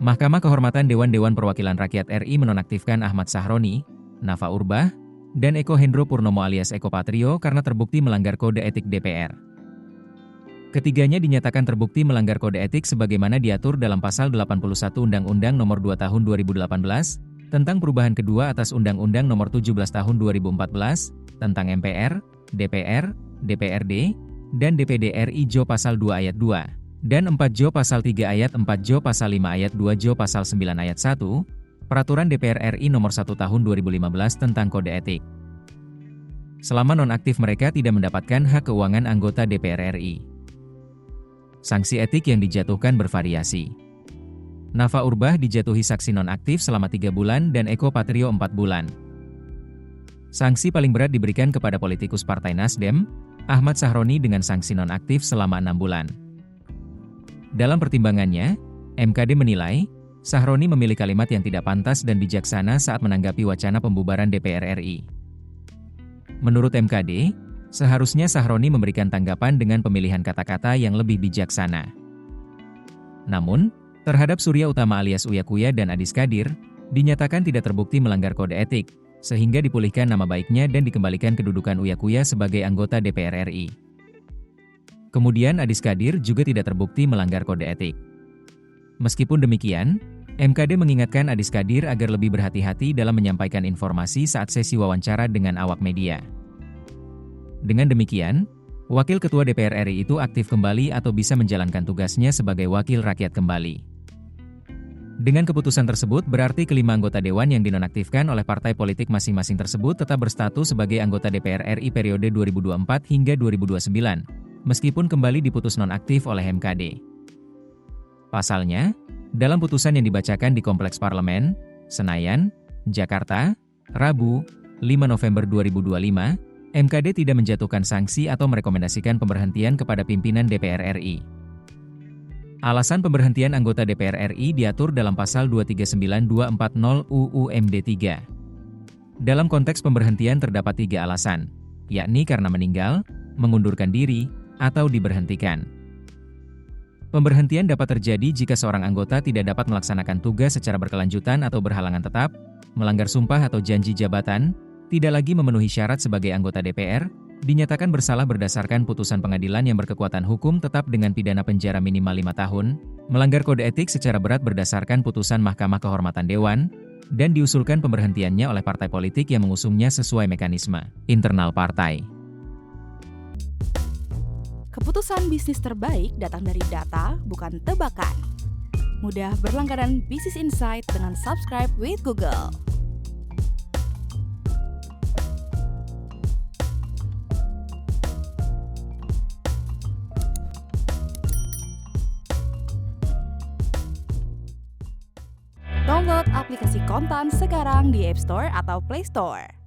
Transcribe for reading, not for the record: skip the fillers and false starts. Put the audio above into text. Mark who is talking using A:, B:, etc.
A: Mahkamah Kehormatan Dewan Perwakilan Rakyat RI menonaktifkan Ahmad Sahroni, Nafa Urbach, dan Eko Hendro Purnomo alias Eko Patrio karena terbukti melanggar kode etik DPR. Ketiganya dinyatakan terbukti melanggar kode etik sebagaimana diatur dalam Pasal 81 Undang-Undang Nomor 2 Tahun 2018 tentang perubahan kedua atas Undang-Undang Nomor 17 Tahun 2014 tentang MPR, DPR, DPRD, dan DPD RI Jo Pasal 2 Ayat 2. Dan 4 Jo Pasal 3 Ayat 4 Jo Pasal 5 Ayat 2 Jo Pasal 9 Ayat 1, Peraturan DPR RI Nomor 1 Tahun 2015 tentang Kode Etik. Selama nonaktif mereka tidak mendapatkan hak keuangan anggota DPR RI. Sanksi etik yang dijatuhkan bervariasi. Nafa Urbach dijatuhi saksi nonaktif selama 3 bulan dan Eko Patrio 4 bulan. Sanksi paling berat diberikan kepada politikus Partai Nasdem, Ahmad Sahroni dengan sanksi nonaktif selama 6 bulan. Dalam pertimbangannya, MKD menilai, Sahroni memilih kalimat yang tidak pantas dan bijaksana saat menanggapi wacana pembubaran DPR RI. Menurut MKD, seharusnya Sahroni memberikan tanggapan dengan pemilihan kata-kata yang lebih bijaksana. Namun, terhadap Surya Utama alias Uya Kuya dan Adis Kadir, dinyatakan tidak terbukti melanggar kode etik, sehingga dipulihkan nama baiknya dan dikembalikan kedudukan Uya Kuya sebagai anggota DPR RI. Kemudian Adis Kadir juga tidak terbukti melanggar kode etik. Meskipun demikian, MKD mengingatkan Adis Kadir agar lebih berhati-hati dalam menyampaikan informasi saat sesi wawancara dengan awak media. Dengan demikian, Wakil Ketua DPR RI itu aktif kembali atau bisa menjalankan tugasnya sebagai wakil rakyat kembali. Dengan keputusan tersebut berarti kelima anggota Dewan yang dinonaktifkan oleh partai politik masing-masing tersebut tetap berstatus sebagai anggota DPR RI periode 2024 hingga 2029. Meskipun kembali diputus nonaktif oleh MKD. Pasalnya, dalam putusan yang dibacakan di Kompleks Parlemen, Senayan, Jakarta, Rabu, 5 November 2025, MKD tidak menjatuhkan sanksi atau merekomendasikan pemberhentian kepada pimpinan DPR RI. Alasan pemberhentian anggota DPR RI diatur dalam Pasal 239240 UU MD 3. Dalam konteks pemberhentian terdapat 3 alasan, yakni karena meninggal, mengundurkan diri, atau diberhentikan. Pemberhentian dapat terjadi jika seorang anggota tidak dapat melaksanakan tugas secara berkelanjutan atau berhalangan tetap, melanggar sumpah atau janji jabatan, tidak lagi memenuhi syarat sebagai anggota DPR, dinyatakan bersalah berdasarkan putusan pengadilan yang berkekuatan hukum tetap dengan pidana penjara minimal 5 tahun, melanggar kode etik secara berat berdasarkan putusan Mahkamah Kehormatan Dewan, dan diusulkan pemberhentiannya oleh partai politik yang mengusungnya sesuai mekanisme internal partai.
B: Keputusan bisnis terbaik datang dari data, bukan tebakan. Mudah berlangganan Business Insight dengan subscribe with Google. Download aplikasi Kontan sekarang di App Store atau Play Store.